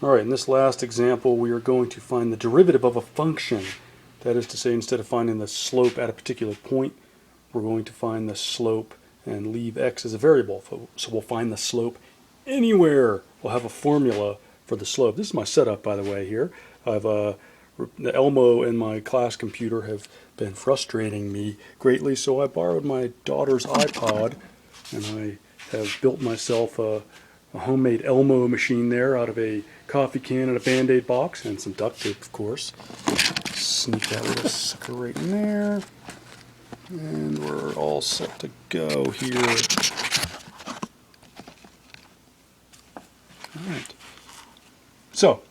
Alright, in this last example we are going to find the derivative of a function. That is to say, instead of finding the slope at a particular point, we're going to find the slope and leave x as a variable. So we'll find the slope anywhere. We'll have a formula for the slope. This is my setup, by the way, here. The Elmo and my class computer have been frustrating me greatly, so I borrowed my daughter's iPod and I have built myself a homemade Elmo machine there out of a coffee can and a Band-Aid box and some duct tape, of course. Sneak that little sucker right in there. And we're all set to go here. Alright. So,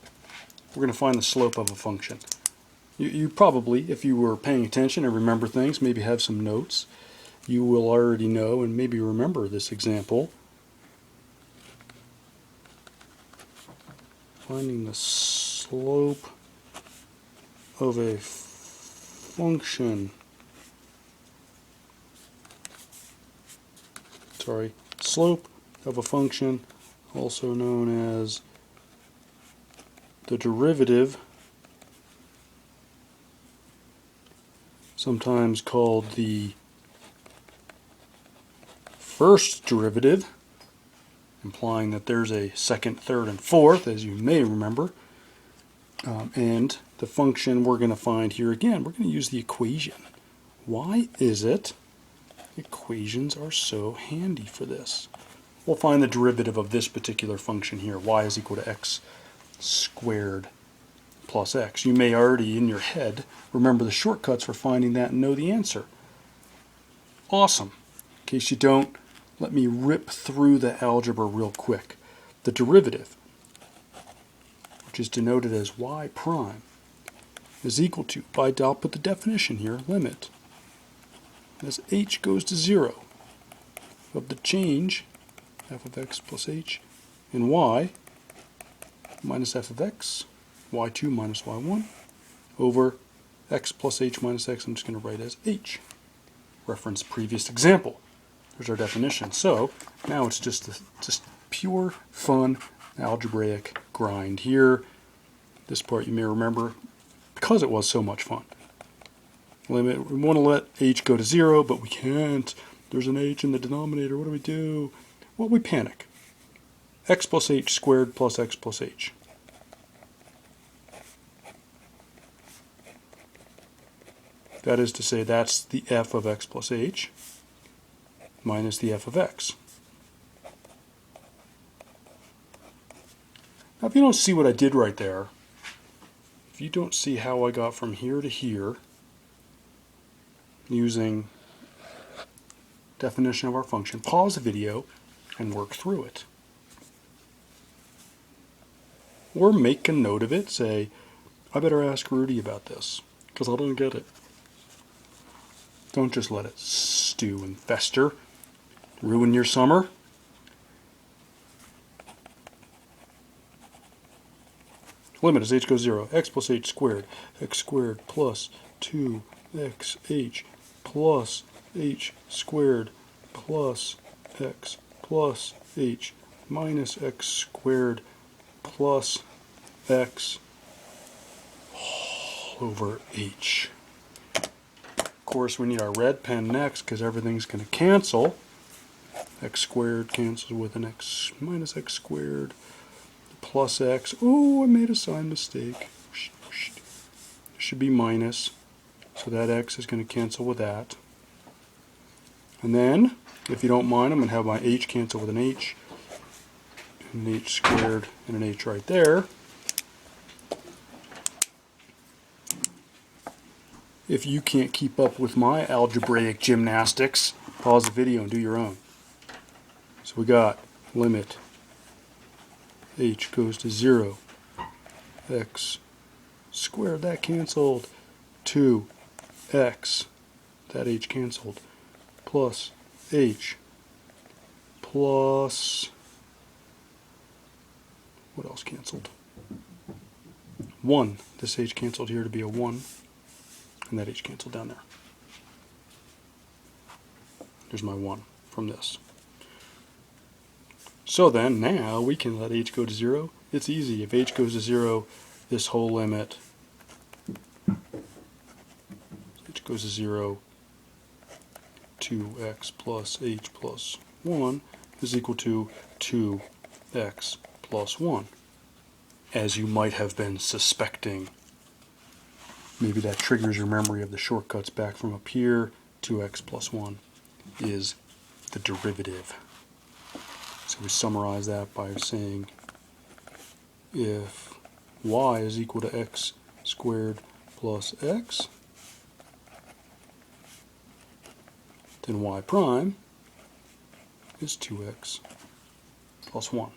we're going to find the slope of a function. You probably, if you were paying attention and remember things, maybe have some notes, you will already know and maybe remember this example. Finding the slope of a function. Slope of a function, also known as the derivative, sometimes called the first derivative, implying that there's a second, third, and fourth, as you may remember. And the function we're going to find here again, we're going to use the equation. Why is it equations are so handy for this? We'll find the derivative of this particular function here. Y is equal to x squared plus x. You may already in your head remember the shortcuts for finding that and know the answer. Awesome. In case you don't, let me rip through the algebra real quick. The derivative, which is denoted as y prime, is equal to, I'll put the definition here, limit, as h goes to 0, of the change, f of x plus h, in y, minus f of x, y2 minus y1, over x plus h minus x, I'm just going to write as h. Reference previous example. There's our definition. So now it's just pure fun algebraic grind here. This part you may remember because it was so much fun. Limit, we want to let h go to 0, but we can't. There's an h in the denominator. What do we do? Well, we panic. X plus h squared plus x plus h. That is to say, that's the f of x plus h minus the f of x. Now, if you don't see what I did right there, if you don't see how I got from here to here using definition of our function, pause the video and work through it. Or make a note of it, say, I better ask Rudy about this, because I don't get it. Don't just let it stew and fester, ruin your summer. Limit as h goes 0, x plus h squared plus 2xh plus h squared plus x plus h minus x squared plus x all over h. Of course, we need our red pen next because everything's going to cancel. X squared cancels with an x minus x squared plus x. Oh, I made a sign mistake. It should be minus. So that x is going to cancel with that. And then, if you don't mind, I'm going to have my h cancel with an h. And an h squared and an h right there. If you can't keep up with my algebraic gymnastics, pause the video and do your own. So we got limit h goes to 0, x squared, that canceled, 2x, that h canceled, plus h, plus, what else canceled? 1, this h canceled here to be a 1, and that h canceled down there. There's my 1 from this. So then, now we can let h go to 0 It's easy. If h goes to 0, this whole limit, h goes to 0, 2x plus h plus 1 is equal to 2x plus 1, as you might have been suspecting. Maybe that triggers your memory of the shortcuts back from up here. 2x plus 1 is the derivative. So we summarize that by saying if y is equal to x squared plus x, then y prime is 2x plus 1.